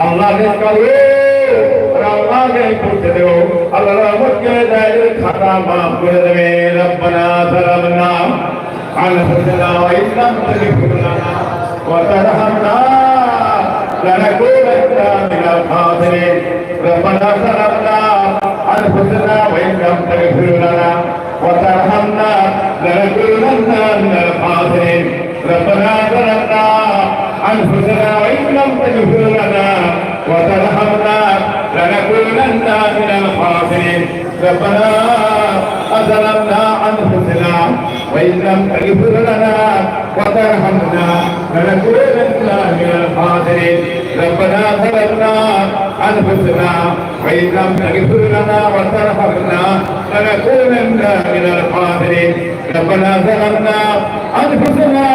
अल्लाह के करो और अल्लाह के पूछते हो अल्लाह रहमत के दायरे खाता माफ कर दे रब्बना ज़लमना अनफुसना व इन लम तगफिर लना व तरहमना लनकूनन्ना मिनल खासिरीन रब्बना ज़लमना अनफुसना व इन लम तगफिर लना व तरहमना लनकूनन्ना मिनल खासिरीन रब्बना ज़लमना أنفسنا وإن لم تغفر لنا وترحمنا لنكونن من الخاسرين ربنا ظلمنا أنفسنا وإن لم تغفر لنا وترحمنا لنكونن من الخاسرين ربنا ظلمنا أنفسنا وإن لم تغفر لنا وترحمنا لنكونن من الخاسرين ربنا ظلمنا أنفسنا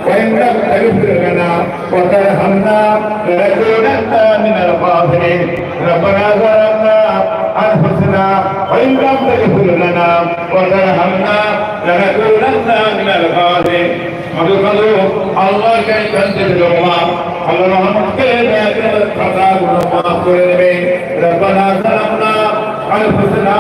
وإن لم تغفر لنا وترحمنا لنكونن من الخاسرين ربنا ظلمنا أنفسنا وإن لم تغفر لنا وترحمنا لنكونن من الخاسرين الله كان ينزل الله الله رحمت كده خطا معاف করে ربنا ظلمنا أنفسنا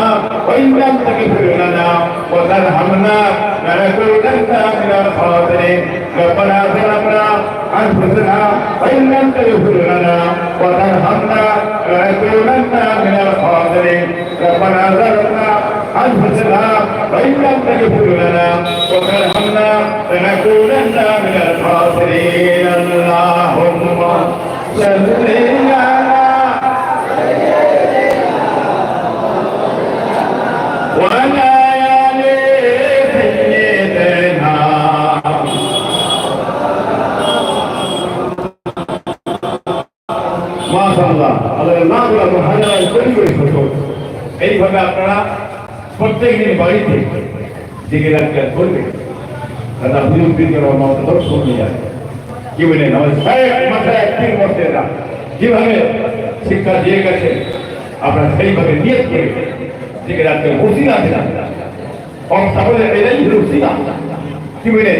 وإن لم تغفر لنا وترحمنا لنكونن من الخاسرين ربنا ظلمنا أنفسنا وإن لم تغفر لنا وترحمنا لنكونن من الخاسرين ربنا ظلمنا أنفسنا وإن لم تغفر لنا وترحمنا لنكونن من الخاسرين اللهم صل على وعلى آل سيدنا মাশাআল্লাহ আল্লাহর নামগুলো হাজার কোটি কোটি ছোট এইভাবে আপনারা প্রত্যেকদিন বাড়িতে জেগে রাখতে করবেন দাদা হুজুর বিদ্যার রহমত দর্শন নিয়ে যায় কি বলেন আমাদের সাহেব মাথায় 3 বছরের যেভাবে শিক্ষা দিয়ে গেছেন আপনারা সেইভাবে নিয়ত করে জেগে রাখতে ওসিলা দেন তাহলে এটাই হলো ওসিলা কি বলেন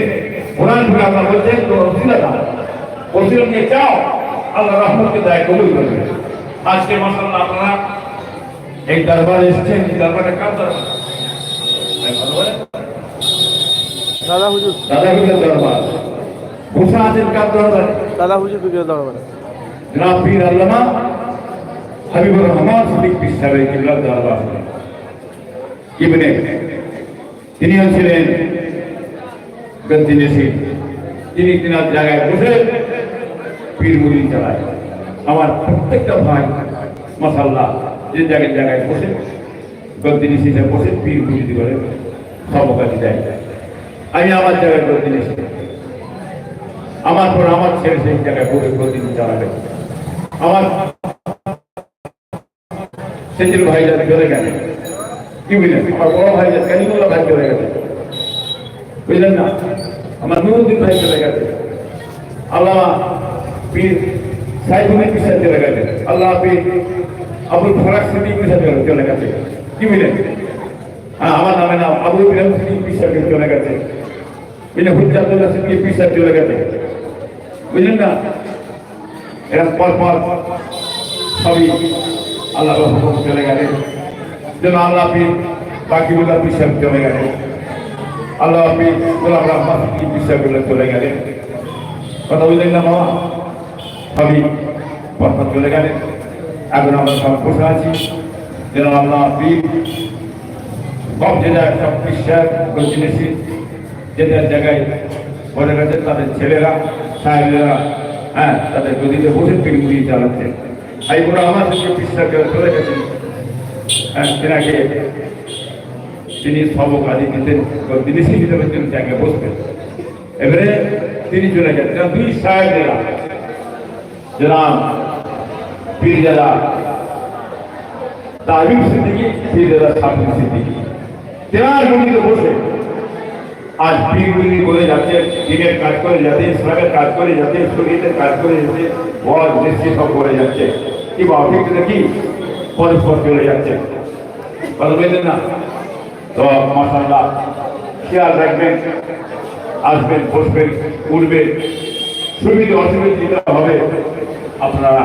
কোরআন থেকে আমরা বলছেন তো ওসিলা দাও ওসিলা নিয়ে চাও আল্লাহ রহমতকে দায় কবুল করবে আজকে মাশাআল্লাহ আপনারা এই দরবারে এসেছেন এই দরবারে কাজ দরবার দাদা হুজুর দরবার বসে আছেন কাজ দরবার দাদা হুজুর বিকেল দরবার জনাব পীর আল্লামা হাবিবুর রহমান সিদ্দিক পীর সাহেবের কিবলা দরবার ইবনে তিনি ছিলেন গদ্দিনেশি তিনি তিনার জায়গায় বসে পীর মুরিদ চালায় আমার প্রত্যেকটা ভাই মাশাআল্লাহ যে জায়গায় জায়গায় বসে গদ্দিনেশি হিসেবে বসে পীর মুরিদ করে সবকাজে দেয় আমি আমার জায়গায় গদ্দিনেশি আমার পর আমার ছেলে সেই জায়গায় বসে গদ্দিন চালাবে আমার সেদিন ভাইজান চলে গেছে কি বুঝলেন আমার বড় ভাইজান কালিমুল্লাহ ভাই চলে গেছে বুঝলেন না আমার নুরুদ্দিন ভাই চলে গেছে আল্লাহ পীর সাইফুল পিসার চলে গেছে আল্লাহ পীর আবুল ফরাক সিদ্দিক পিসার চলে গেছে কি বুঝলেন হ্যাঁ আমার নামে নাম আবুল ইব্রাহিম সিদ্দিক পিসার চলে গেছে বুঝলেন হুজ্জাতুল্লাহ সিদ্দিক পিসার চলে গেছে বুঝলেন না এরা পর পর সবই আল্লাহ রহমত চলে গেছে যেন আল্লাহ পীর বাকিগুলা পিসার চলে গেছে আল্লাহ পীর গোলাম রহমান সিদ্দিক পিসারগুলো চলে গেছে কথা বুঝলেন না বাবা সবই পর পর চলে গেলে এখন আমরা সব বসে আছি যেন আল্লাহ পীর সব জায়গায় সব বিশ্বাস জিনিসই যে যার জায়গায় বলে গেছে তাদের ছেলেরা সাহেবেরা হ্যাঁ তাদের গদিতে বসে পীর মুড়িয়ে চালাচ্ছে এই বড় আমার সঙ্গে বিশ্বাস চলে গেছেন হ্যাঁ তেনাকে তিনি সবক আদি দিতেন জিনিসই হিসেবে তিনি জায়গায় বসতেন এবারে তিনি চলে গেছেন দুই সাহেবেরা জনাব পীরজাদা তাবিব সিদ্দিকী পীরজাদা সাবির সিদ্দিকী তেনার মন্দিরে বসে আজ পীরগুলি বলে যাচ্ছে দিনের কাজ করে যাচ্ছে ইসলামের কাজ করে যাচ্ছে শরীরের কাজ করে যাচ্ছে বড় নিশ্চিত সব করে যাচ্ছে কি বা ঠিক নাকি পরস্পর চলে যাচ্ছে কথা বললেন না তো মাশাআল্লাহ খেয়াল রাখবেন আসবেন বসবেন উঠবেন সুবিধা অসুবিধা হবে আপনারা